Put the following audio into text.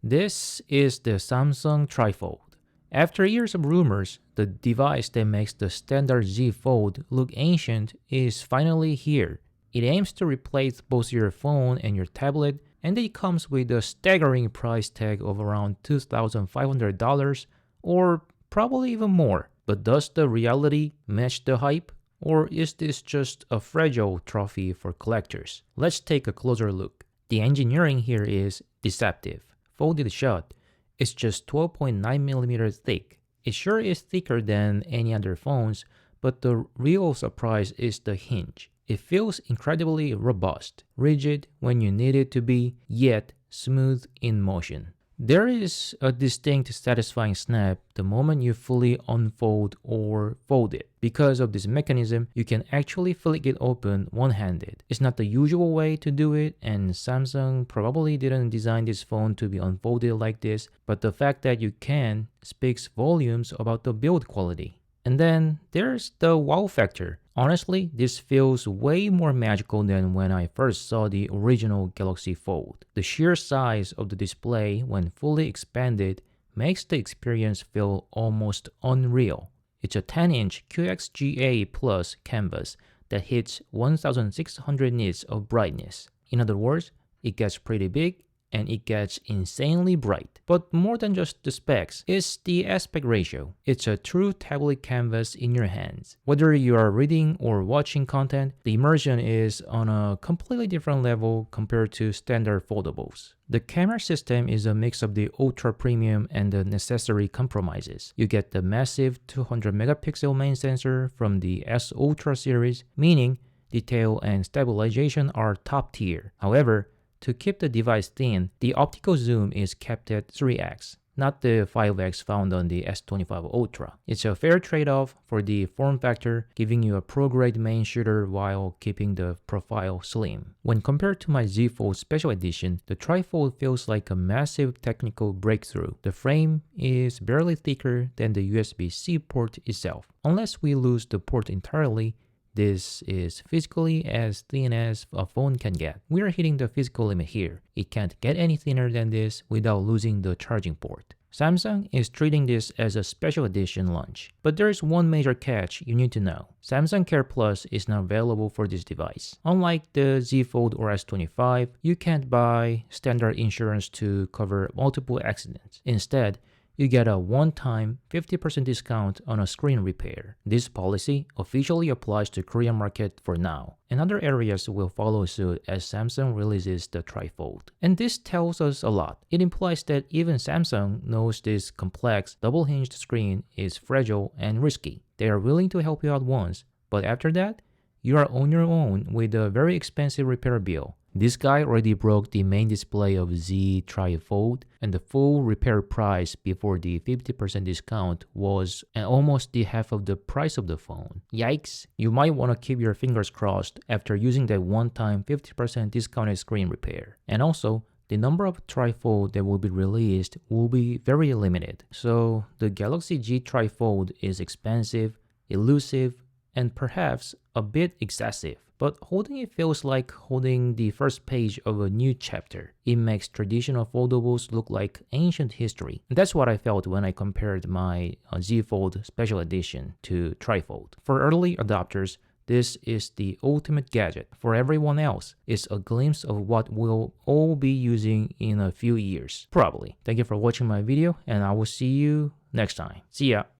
This is the Samsung TriFold. After years of rumors, the device that makes the standard Z Fold look ancient is finally here. It aims to replace both your phone and your tablet, and it comes with a staggering price tag of around $2,500 or probably even more. But does the reality match the hype? Or is this just a fragile trophy for collectors? Let's take a closer look. The engineering here is deceptive. Folded shut, it's just 12.9mm thick. It sure is thicker than any other phones, but the real surprise is the hinge. It feels incredibly robust, rigid when you need it to be, yet smooth in motion. There is a distinct satisfying snap the moment you fully unfold or fold it. Because of this mechanism, you can actually flick it open one-handed. It's not the usual way to do it, and Samsung probably didn't design this phone to be unfolded like this, but the fact that you can speaks volumes about the build quality. And then there's the wow factor. Honestly, this feels way more magical than when I first saw the original Galaxy Fold. The sheer size of the display when fully expanded makes the experience feel almost unreal. It's a 10-inch QXGA Plus canvas that hits 1600 nits of brightness. In other words, it gets pretty big and it gets insanely bright. But more than just the specs, it's the aspect ratio. It's a true tablet canvas in your hands. Whether you are reading or watching content, the immersion is on a completely different level compared to standard foldables. The camera system is a mix of the ultra premium and the necessary compromises. You get the massive 200 megapixel main sensor from the S Ultra series, meaning detail and stabilization are top tier. However, to keep the device thin, the optical zoom is kept at 3x, not the 5x found on the S25 Ultra. It's a fair trade-off for the form factor, giving you a pro-grade main shooter while keeping the profile slim. When compared to my Z Fold Special Edition, the TriFold feels like a massive technical breakthrough. The frame is barely thicker than the USB-C port itself. Unless we lose the port entirely, this is physically as thin as a phone can get. We are hitting the physical limit here. It can't get any thinner than this without losing the charging port. Samsung is treating this as a special edition launch. But there is one major catch you need to know. Samsung Care Plus is not available for this device. Unlike the Z Fold or S25, you can't buy standard insurance to cover multiple accidents. Instead, you get a one-time 50% discount on a screen repair. This policy officially applies to Korean market for now, and other areas will follow suit as Samsung releases the TriFold. And this tells us a lot. It implies that even Samsung knows this complex double-hinged screen is fragile and risky. They are willing to help you out once, but after that, you are on your own with a very expensive repair bill. This guy already broke the main display of Z TriFold, and the full repair price before the 50% discount was almost the half of the price of the phone. Yikes! You might want to keep your fingers crossed after using that one-time 50% discounted screen repair. And also, the number of TriFold that will be released will be very limited. So the Galaxy Z TriFold is expensive, elusive, and perhaps a bit excessive. But holding it feels like holding the first page of a new chapter. It makes traditional foldables look like ancient history. And that's what I felt when I compared my Z Fold Special Edition to TriFold. For early adopters, this is the ultimate gadget. For everyone else, it's a glimpse of what we'll all be using in a few years. Probably. Thank you for watching my video, and I will see you next time. See ya!